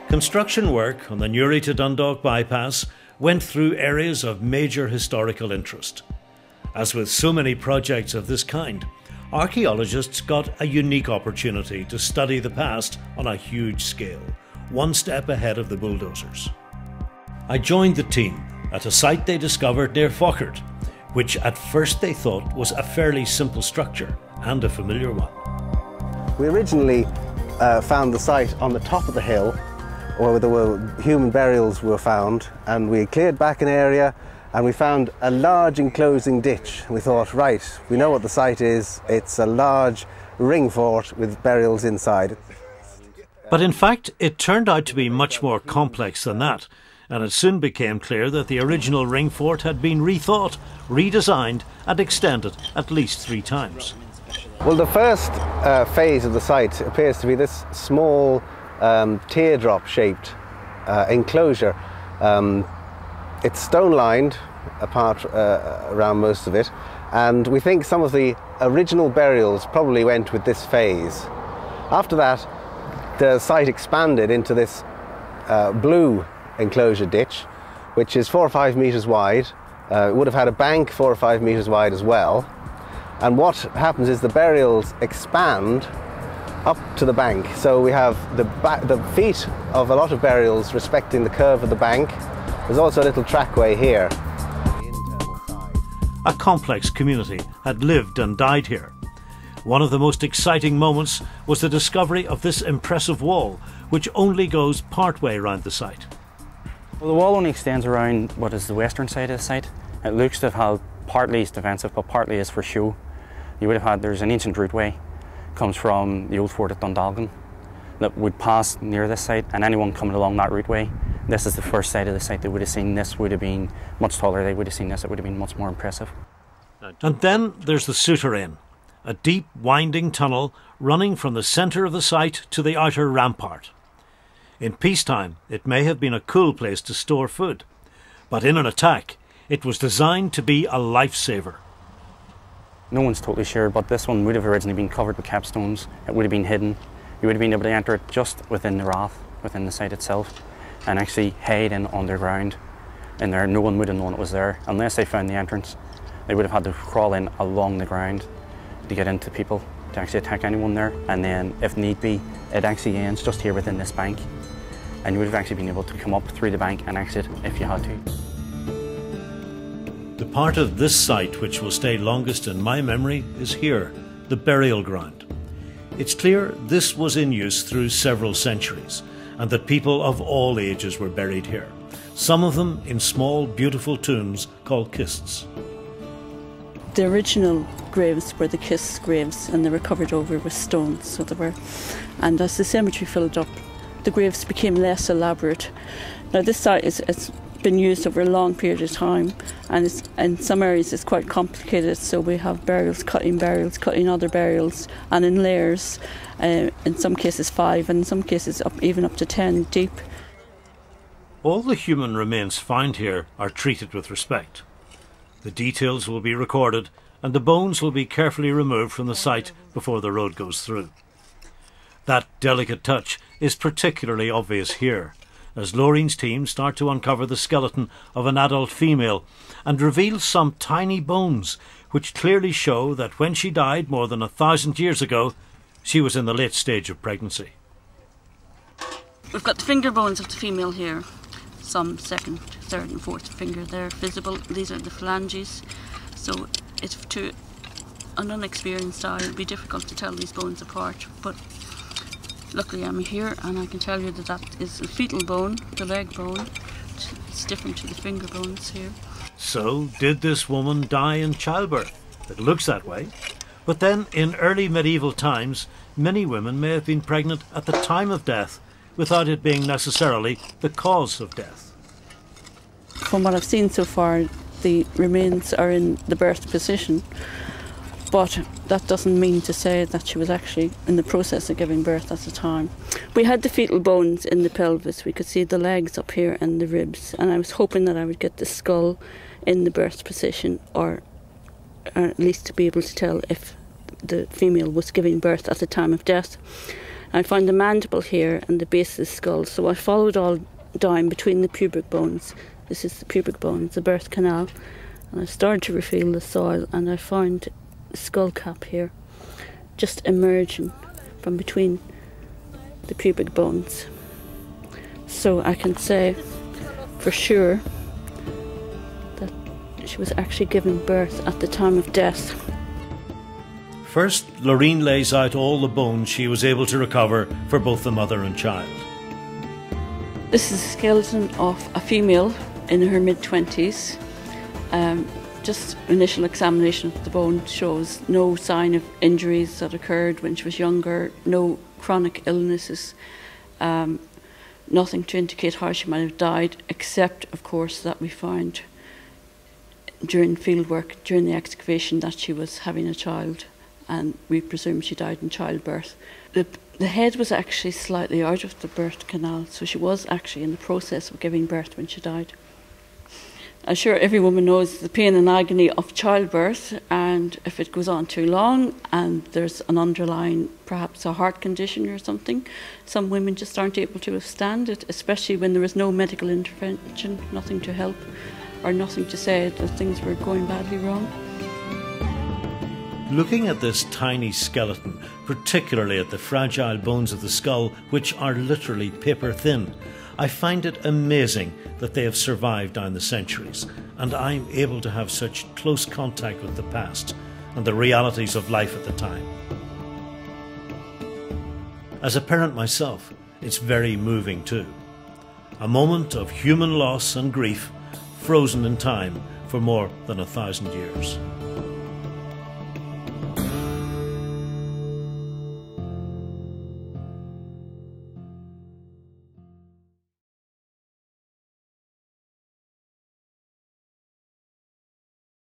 Construction work on the Newry to Dundalk bypass went through areas of major historical interest. As with so many projects of this kind, archaeologists got a unique opportunity to study the past on a huge scale, one step ahead of the bulldozers. I joined the team at a site they discovered near Fockert, which at first they thought was a fairly simple structure and a familiar one. We originally found the site on the top of the hill where there were human burials were found, and we cleared back an area and we found a large enclosing ditch. We thought, right, we know what the site is. It's a large ring fort with burials inside. But in fact, it turned out to be much more complex than that, and it soon became clear that the original ring fort had been rethought, redesigned and extended at least 3 times. Well, the first phase of the site appears to be this small teardrop-shaped enclosure. It's stone-lined apart around most of it, and we think some of the original burials probably went with this phase. After that, the site expanded into this blue enclosure ditch, which is 4 or 5 metres wide. It would have had a bank 4 or 5 metres wide as well. And what happens is the burials expand up to the bank. So we have the feet of a lot of burials respecting the curve of the bank. There's also a little trackway here. A complex community had lived and died here. One of the most exciting moments was the discovery of this impressive wall, which only goes partway around the site. Well, the wall only extends around what is the western side of the site. It looks to have held partly is defensive, but partly is for show. You would have had, there's an ancient routeway, comes from the old fort at Dundalgan, that would pass near this site, and anyone coming along that routeway, this is the first side of the site they would have seen. This would have been much taller, they would have seen this, it would have been much more impressive. And then there's the souterrain, a deep winding tunnel running from the centre of the site to the outer rampart. In peacetime it may have been a cool place to store food, but in an attack it was designed to be a lifesaver. No one's totally sure, but this one would have originally been covered with capstones. It would have been hidden. You would have been able to enter it just within the rath, within the site itself, and actually hide in underground in there. No one would have known it was there unless they found the entrance. They would have had to crawl in along the ground to get into people, to actually attack anyone there. And then, if need be, it actually ends just here within this bank. And you would have actually been able to come up through the bank and exit if you had to. The part of this site which will stay longest in my memory is here, the burial ground. It's clear this was in use through several centuries, and that people of all ages were buried here, some of them in small, beautiful tombs called kists. The original graves were the kist graves, and they were covered over with stones, so they were. And as the cemetery filled up, the graves became less elaborate. Now this site it's been used over a long period of time, and in some areas it's quite complicated, so we have burials, cutting other burials, and in layers, in some cases 5, and in some cases even up to 10 deep. All the human remains found here are treated with respect. The details will be recorded, and the bones will be carefully removed from the site before the road goes through. That delicate touch is particularly obvious here, as Laureen's team start to uncover the skeleton of an adult female and reveal some tiny bones which clearly show that when she died more than 1,000 years ago, she was in the late stage of pregnancy. We've got the finger bones of the female here, some second, third and fourth finger there visible. These are the phalanges, so it's to an unexperienced eye it would be difficult to tell these bones apart, but luckily I'm here and I can tell you that that is a fetal bone, the leg bone. It's different to the finger bones here. So, did this woman die in childbirth? It looks that way. But then, in early medieval times, many women may have been pregnant at the time of death, without it being necessarily the cause of death. From what I've seen so far, the remains are in the birth position, but that doesn't mean to say that she was actually in the process of giving birth at the time. We had the fetal bones in the pelvis. We could see the legs up here and the ribs, and I was hoping that I would get the skull in the birth position, or at least to be able to tell if the female was giving birth at the time of death. I found the mandible here and the base of the skull, so I followed all down between the pubic bones. This is the pubic bone, the birth canal, and I started to reveal the soil, and I found the skull cap here, just emerging from between the pubic bones. So I can say for sure that she was actually given birth at the time of death. First, Loreen lays out all the bones she was able to recover for both the mother and child. This is a skeleton of a female in her mid-20s. Just initial examination of the bone shows no sign of injuries that occurred when she was younger, no chronic illnesses, nothing to indicate how she might have died, except, of course, that we found during field work, during the excavation, that she was having a child, and we presume she died in childbirth. The head was actually slightly out of the birth canal, so she was actually in the process of giving birth when she died. I'm sure every woman knows the pain and agony of childbirth, and if it goes on too long and there's an underlying, perhaps a heart condition or something, some women just aren't able to withstand it, especially when there is no medical intervention, nothing to help or nothing to say that things were going badly wrong. Looking at this tiny skeleton, particularly at the fragile bones of the skull, which are literally paper thin, I find it amazing that they have survived down the centuries, and I'm able to have such close contact with the past and the realities of life at the time. As a parent myself, it's very moving too. A moment of human loss and grief, frozen in time for more than 1,000 years.